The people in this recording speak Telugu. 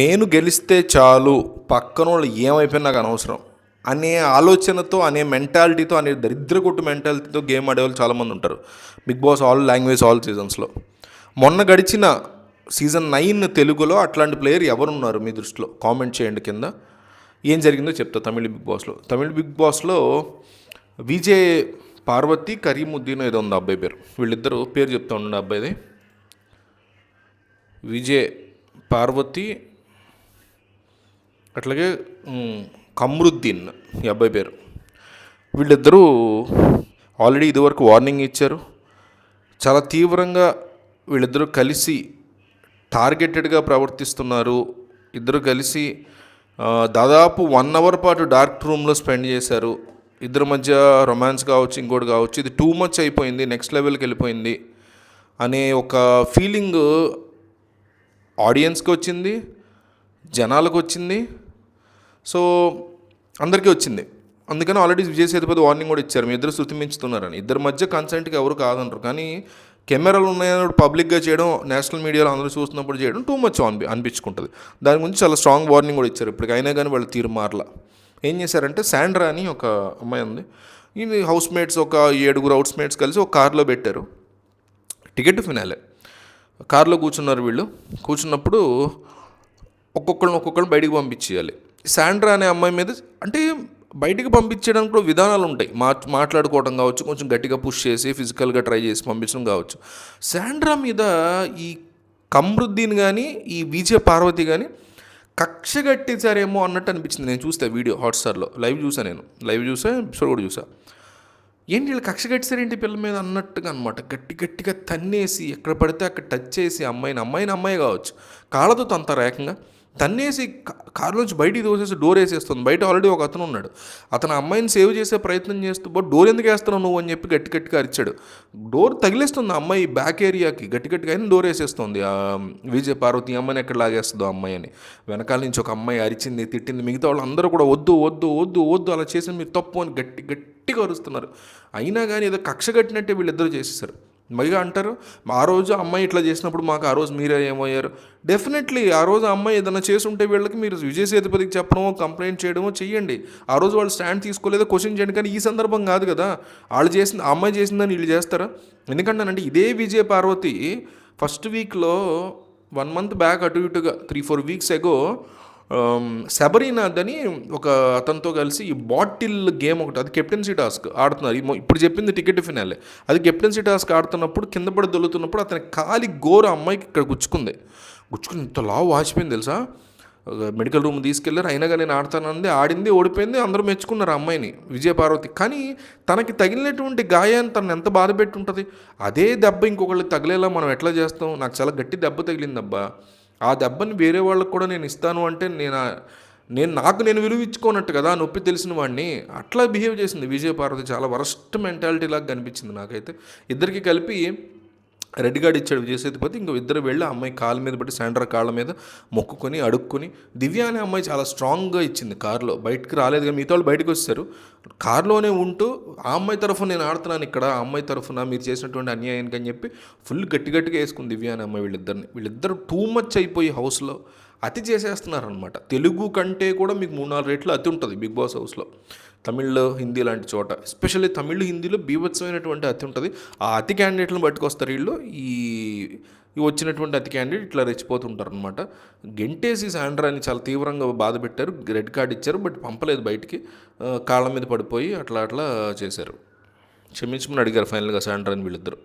నేను గెలిస్తే చాలు పక్కనోళ్ళు ఏమైపోయినా నాకు అనవసరం అనే ఆలోచనతో, అనే మెంటాలిటీతో, అనే దరిద్రకొట్టు మెంటాలిటీతో గేమ్ ఆడేవాళ్ళు చాలామంది ఉంటారు. Big boss all language all సీజన్స్లో. మొన్న గడిచిన సీజన్ 9 తెలుగులో అట్లాంటి ప్లేయర్ ఎవరున్నారు మీ దృష్టిలో? కామెంట్ చేయండి కింద. ఏం జరిగిందో చెప్తా. తమిళ బిగ్ బాస్లో విజయ్, పార్వతి, కరీముద్దీన్ ఏదో ఉంది అబ్బాయి పేరు. వీళ్ళిద్దరు పేరు చెప్తా ఉండండి. అబ్బాయిది విజయ్, పార్వతి, అట్లాగే కమ్రుద్దీన్ ఈ అబ్బాయి పేరు. వీళ్ళిద్దరూ ఆల్రెడీ ఇదివరకు వార్నింగ్ ఇచ్చారు. చాలా తీవ్రంగా వీళ్ళిద్దరూ కలిసి టార్గెటెడ్గా ప్రవర్తిస్తున్నారు. ఇద్దరు కలిసి దాదాపు 1 అవర్ పాటు డార్క్ రూమ్లో స్పెండ్ చేశారు. ఇద్దరి మధ్య రొమాన్స్ కావచ్చు, ఇంకోటి కావచ్చు. ఇది టూ మచ్ అయిపోయింది, నెక్స్ట్ లెవెల్కి వెళ్ళిపోయింది అనే ఒక ఫీలింగ్ ఆడియన్స్కి వచ్చింది, జనాలకు వచ్చింది, సో అందరికీ వచ్చింది. అందుకని ఆల్రెడీ విజయ్ సేతుపతి వార్నింగ్ కూడా ఇచ్చారు, మీ ఇద్దరు శృతి మించుతున్నారని. ఇద్దరి మధ్య కన్సెంట్కి ఎవరు కాదంటారు, కానీ కెమెరాలు ఉన్నాయని పబ్లిక్గా చేయడం, నేషనల్ మీడియాలో అందరూ చూస్తున్నప్పుడు చేయడం టూ మచ్ అనిపించుకుంటుంది. దాని గురించి చాలా స్ట్రాంగ్ వార్నింగ్ కూడా ఇచ్చారు. ఇప్పటికి అయినా కానీ వాళ్ళు తీరు మారలా. ఏం చేశారంటే, శాండ్రా అని ఒక అమ్మాయి ఉంది, ఇది హౌస్ మేట్స్ ఒక 7 హౌస్ మేట్స్ కలిసి ఒక కార్లో పెట్టారు. టికెట్ ఫినాలే కార్లో కూర్చున్నారు. వీళ్ళు కూర్చున్నప్పుడు ఒక్కొక్కరిని బయటికి పంపించేయాలి. శాండ్రా అనే అమ్మాయి మీద అంటే బయటికి పంపించడానికి కూడా విధానాలు ఉంటాయి. మాట్లాడుకోవడం కావచ్చు, కొంచెం గట్టిగా పుష్ చేసి ఫిజికల్గా ట్రై చేసి పంపించడం కావచ్చు. శాండ్రా మీద ఈ కమ్రుద్దీన్ కానీ, ఈ విజయ పార్వతి కానీ కక్ష కట్టించారేమో అన్నట్టు అనిపించింది. నేను చూస్తే వీడియో హాట్స్టార్లో లైవ్ చూసా, ఎపిసోడ్ కూడా చూసా. ఏంటి వీళ్ళు కక్ష కట్టిసారేంటి పిల్లల మీద అన్నట్టుగా అనమాట. గట్టిగా తన్నేసి ఎక్కడ పడితే అక్కడ టచ్ చేసి అమ్మాయి కావచ్చు, కాళ్ళతో తంతారు. ఏకంగా తన్నేసి కారులోంచి బయటికి తోసేసి డోర్ వేసేస్తుంది. బయట ఆల్రెడీ ఒక అతను ఉన్నాడు. అతను అమ్మాయిని సేవ్ చేసే ప్రయత్నం చేస్తూ, బట్ డోర్ ఎందుకు వేస్తున్నావు నువ్వు అని చెప్పి గట్టిగా అరిచాడు. డోర్ తగిలేస్తుంది అమ్మాయి బ్యాక్ ఏరియాకి, గట్టిగా అయినా డోర్ వేసేస్తుంది. విజయ పార్వతి అమ్మాయిని ఎక్కడ లాగేస్తుందో అమ్మాయి అని. వెనకాల నుంచి ఒక అమ్మాయి అరిచింది, తిట్టింది. మిగతా వాళ్ళు అందరూ కూడా వద్దు అలా చేసి మీరు తప్పు అని గట్టిగా అరుస్తున్నారు. అయినా కానీ ఏదో కక్ష కట్టినట్టే వీళ్ళిద్దరూ చేసేసారు. మరిగా అంటారు, ఆ రోజు అమ్మాయి ఇట్లా చేసినప్పుడు మాకు ఆ రోజు మీరే ఏమయ్యారు. డెఫినెట్లీ ఆ రోజు అమ్మాయి ఏదైనా చేస్తుంటే వీళ్ళకి మీరు విజయ్ సేతుపతికి చెప్పడమో, కంప్లైంట్ చేయడమో చెయ్యండి. ఆ రోజు వాళ్ళు స్టాండ్ తీసుకోలేదో క్వశ్చన్ చేయండి. కానీ ఈ సందర్భం కాదు కదా. ఆ అమ్మాయి చేసిందని వీళ్ళు చేస్తారా? ఎందుకంటే ఇదే విజయ పార్వతి ఫస్ట్ వీక్లో 1 మంత్ బ్యాక్ అటు ఇటుగా 3-4 వీక్స్ ఎగో శబరీనాథ్ అని ఒక అతనితో కలిసి ఈ బాటిల్ గేమ్ ఒకటి, అది కెప్టెన్సీ టాస్క్ ఆడుతున్నారు. ఇప్పుడు చెప్పింది టికెట్ ఫినాలే. అది కెప్టెన్సీ టాస్క్ ఆడుతున్నప్పుడు కింద పడి దొల్లుతున్నప్పుడు అతని కాలి గోరు అమ్మాయికి ఇక్కడ గుచ్చుకుని ఇంత లావు వాచిపోయింది తెలుసా. మెడికల్ రూమ్ తీసుకెళ్లారు. అయినాగా నేను ఆడతానంది, ఆడింది, ఓడిపోయింది. అందరూ మెచ్చుకున్నారు అమ్మాయిని, విజయ పార్వతి. కానీ తనకి తగిలినటువంటి గాయాన్ని తను ఎంత బాధ పెట్టి ఉంటుంది. అదే దెబ్బ ఇంకొకళ్ళకి తగిలేలా మనం ఎట్లా చేస్తాం? నాకు చాలా గట్టి దెబ్బ తగిలిందబ్బా, ఆ దెబ్బని వేరే వాళ్ళకు కూడా నేను ఇస్తాను అంటే నేను విలువ ఇచ్చుకోనట్టు కదా, నొప్పి తెలిసిన వాడిని. అట్లా బిహేవ్ చేసింది విజయ పార్వతి. చాలా వరస్ట్ మెంటాలిటీ లాగా కనిపించింది నాకైతే. ఇద్దరికి కలిపి రెడ్ కార్డ్ ఇచ్చాడు విజయ్ సేతుపతి. ఇంకో ఇద్దరు వెళ్ళి అమ్మాయి కాళ్ళ మీద బట్టి శాండ్రా కాళ్ళ మీద మొక్కుకొని అడుక్కుని, దివ్య అనే అమ్మాయి చాలా స్ట్రాంగ్గా ఇచ్చింది. కారులో బయటకు రాలేదు, కానీ మిగతా వాళ్ళు బయటకు వచ్చారు. కారులోనే ఉంటూ ఆ అమ్మాయి తరఫున నేను ఆడుతున్నాను ఇక్కడ, ఆ అమ్మాయి తరఫున మీరు చేసినటువంటి అన్యాయానికి అని చెప్పి ఫుల్ గట్టిగా వేసుకుంది దివ్య అనే అమ్మాయి. వీళ్ళిద్దరు టూ మచ్ అయిపోయి హౌస్లో అతి చేసేస్తున్నారనమాట. తెలుగు కంటే కూడా మీకు 3-4 రెట్లు అతి ఉంటుంది బిగ్ బాస్ హౌస్లో. తమిళ్, హిందీ లాంటి చోట, ఎస్పెషల్లీ తమిళ్, హిందీలో బీభత్సమైనటువంటి అతి ఉంటుంది. ఆ అతి క్యాండిడేట్లను పట్టుకొస్తారు వీళ్ళు. ఈ వచ్చినటువంటి అతి క్యాండిడేట్ ఇట్లా రెచ్చిపోతుంటారు అనమాట. గెంటేసి శాండ్రాని చాలా తీవ్రంగా బాధ పెట్టారు, రెడ్ కార్డ్ ఇచ్చారు, బట్ పంపలేదు బయటికి. కాళ్ళ మీద పడిపోయి అట్లా చేశారు. క్షమించమని అడిగారు ఫైనల్గా శాండ్రాని వీళ్ళిద్దరు.